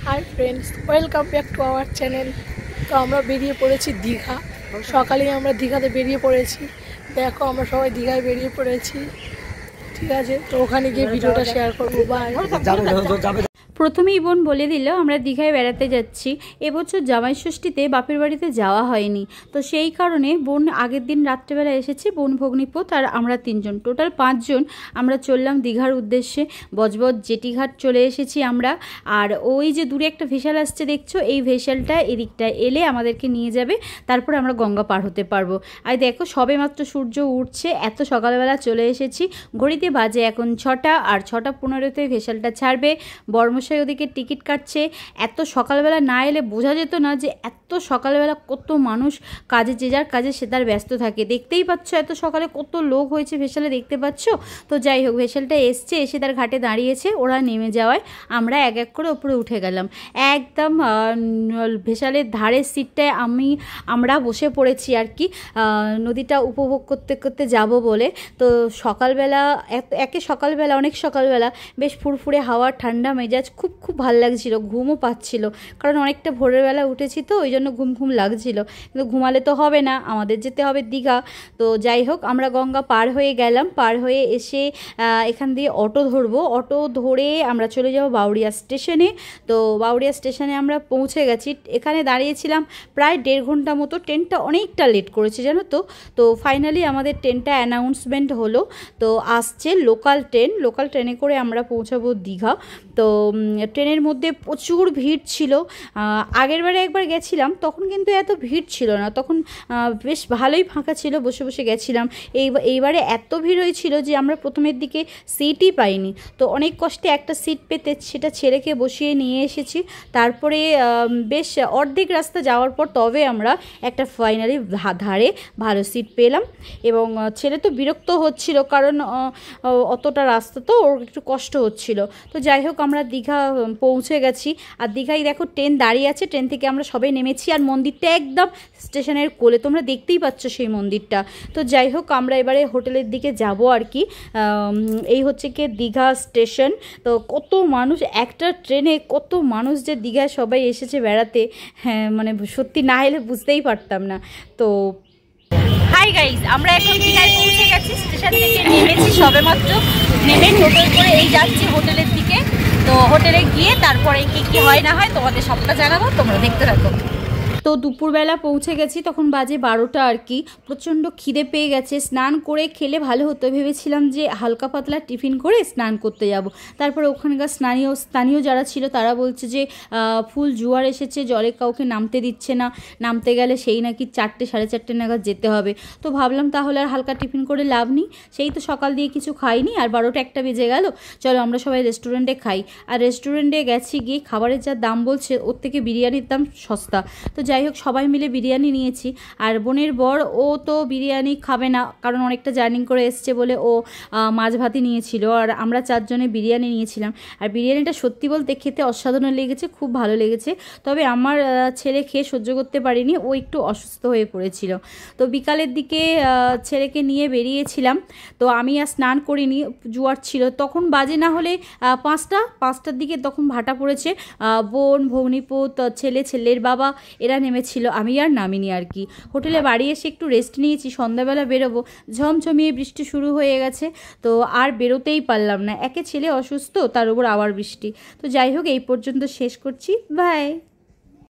Hi friends, welcome back to our channel. তো আমরা বেরিয়ে পড়েছি দীঘা। সকালেই আমরা দীঘাতে বেরিয়ে পড়েছি। দেখো আমরা সবাই দীঘায় বেরিয়ে পড়েছি, ঠিক আছে? তো ওখানে গিয়ে ভিডিওটা শেয়ার করবো। বাই। প্রথমেই বোন বলে দিল আমরা দীঘায় বেড়াতে যাচ্ছি। এবছর জামাই ষষ্ঠীতে বাপের বাড়িতে যাওয়া হয়নি, তো সেই কারণে বোন আগের দিন রাত্রেবেলা এসেছে, বোন ভগ্নিপোত আর আমরা তিনজন, টোটাল 5 জন আমরা চললাম দীঘার উদ্দেশ্যে। বজবজ জেটিঘাট চলে এসেছি আমরা। আর ওই যে দূরে একটা ভেসেল আসছে দেখছো, এই ভেসেলটা এদিকটা এলে আমাদেরকে নিয়ে যাবে, তারপর আমরা গঙ্গা পার হতে পারবো। আর দেখো সবে মাত্র সূর্য উঠছে, এত সকালবেলা চলে এসেছি। ঘড়িতে বাজে এখন 6টা, আর 6:15-তে ভেসেলটা ছাড়বে। বর্মশাই ওদিকে টিকিট কাটছে। এত সকালবেলা না এলে বোঝা যেত না যে এত সকালবেলা কত মানুষ কাজে, যে যার কাজে সে তার ব্যস্ত থাকে। দেখতেই পাচ্ছ এত সকালে কত লোক হয়েছে ভেসেলে, দেখতে পাচ্ছ? তো যাই হোক, ভেসেলটা এসছে, এসে তার ঘাটে দাঁড়িয়েছে। ওরা নেমে যাওয়ায় আমরা এক এক করে ওপরে উঠে গেলাম। একদম ভেসেলের ধারের সিটটায় আমরা বসে পড়েছি আর কি, নদীটা উপভোগ করতে করতে যাব বলে। তো সকালবেলা সকালবেলা অনেক সকালবেলা বেশ ফুরফুরে হাওয়া, ঠান্ডা মেজাজ, খুব ভালো লাগছিল। ঘুমও পাচ্ছিল, কারণ অনেকটা ভোরের বেলা উঠেছি তো ওই জন্য ঘুম লাগছিল। কিন্তু ঘুমালে তো হবে না, আমাদের যেতে হবে দীঘা। তো যাই হোক, আমরা গঙ্গা পার হয়ে গেলাম। পার হয়ে এসে এখান দিয়ে অটো ধরবো। অটো ধরে আমরা চলে যাব বাউরিয়া স্টেশনে। তো বাউরিয়া স্টেশনে আমরা পৌঁছে গেছি। এখানে দাঁড়িয়েছিলাম প্রায় 1.5 ঘন্টা মতো। ট্রেনটা অনেকটা লেট করেছে জানো তো। তো ফাইনালি আমাদের ট্রেনটা অ্যানাউন্সমেন্ট হলো। তো আসছে লোকাল ট্রেনে করে আমরা পৌঁছাবো দীঘা। তো ট্রেনের মধ্যে প্রচুর ভিড় ছিল। আগের বারে একবার গেছিলাম, তখন কিন্তু এত ভিড় ছিল না, তখন বেশ ভালোই ফাঁকা ছিল, বসে বসে গেছিলাম। এইবারে এত ভিড় হয়েছিল যে আমরা প্রথমের দিকে সিটই পাইনি। তো অনেক কষ্টে একটা সিট পেতে সেটা ছেলেকে বসিয়ে নিয়ে এসেছি। তারপরে বেশ অর্ধেক রাস্তা যাওয়ার পর তবে আমরা একটা ফাইনালি ধারে ভালো সিট পেলাম। এবং ছেলে তো বিরক্ত হচ্ছিল, কারণ অতটা রাস্তা তো ওর একটু কষ্ট হচ্ছিল। তো যাই হোক, আমরা দীঘা পৌঁছে গেছি। আর দীঘায় দেখো ট্রেন দাঁড়িয়ে আছে, ট্রেন থেকে আমরা সবাই নেমেছি। আর মন্দিরটা একদম স্টেশনের কোলে, তোমরা দেখতেই পাচ্ছ সেই মন্দিরটা। তো যাই হোক, আমরা এবারে হোটেলের দিকে যাব আর কি। এই হচ্ছে কি দীঘা স্টেশন। তো কত মানুষ, একটা ট্রেনে কত মানুষ যে দীঘায় সবাই এসেছে বেড়াতে, হ্যাঁ মানে সত্যি না এলে বুঝতেই পারতাম না। তো হাই গাইস, আমরা এখন দীঘায় পৌঁছে গেছি। স্টেশন থেকে নেমেছি সবে মাত্র, নেমে টোটোয় করে এই যাচ্ছি হোটেলের দিকে। তো হোটেলে গিয়ে তারপরে কি হয় না হয় তোমাদের সবটা জানাবো, তোমরা দেখতে থাকো। তো দুপুরবেলা পৌঁছে গেছি, তখন বাজে 12টা আর কি। প্রচণ্ড খিদে পেয়ে গেছে, স্নান করে খেলে ভালো হতো। ভেবেছিলাম যে হালকা পাতলা টিফিন করে স্নান করতে যাব। তারপরে ওখানকার স্থানীয় যারা ছিল তারা বলছে যে ফুল জোয়ার এসেছে, জলে কাউকে নামতে দিচ্ছে না, নামতে গেলে সেই নাকি 4টে 4:30 নাগাদ যেতে হবে। তো ভাবলাম তাহলে আর হালকা টিফিন করে লাভ নেই, সেই তো সকাল দিয়ে কিছু খাইনি, আর 12টা 1টা বেজে গেল, চলো আমরা সবাই রেস্টুরেন্টে খাই। আর রেস্টুরেন্টে গেছি, গিয়ে খাবারের যা দাম বলছে, ওর থেকে বিরিয়ানির দাম সস্তা। তো যাই হোক, সবাই মিলে বিরিয়ানি নিয়েছি। আর বোনের বর, ও তো বিরিয়ানি খাবে না, কারণ অনেকটা জার্নি করে এসছে বলে ও মাছ ভাতই নিয়েছিল। আর আমরা 4 জনে বিরিয়ানি নিয়েছিলাম। আর বিরিয়ানিটা সত্যি বলতে খেতে অসাধারণ লেগেছে, খুব ভালো লেগেছে। তবে আমার ছেলে খেয়ে সহ্য করতে পারেনি, ও একটু অসুস্থ হয়ে পড়েছিল। তো বিকালের দিকে ছেলেকে নিয়ে বেরিয়েছিলাম। তো আমি আর স্নান করিনি, জোয়ার ছিল তখন, বাজে না হলে 5টার দিকে। তখন ভাটা পড়েছে। বোন, ভগ্নিপোত, ছেলের বাবা এরা নেমেছিল, আমি আর নামিনি আর কি। হোটেলে বাড়ি এসে একটু রেস্ট নিয়েছি, সন্ধ্যাবেলা বেরোবো। ঝমঝমিয়ে বৃষ্টি শুরু হয়ে গেছে, তো আর বেরোতেই পারলাম না। একে ছেলে অসুস্থ, তার উপর আবার বৃষ্টি। তো যাই হোক, এই পর্যন্ত শেষ করছি, বাই।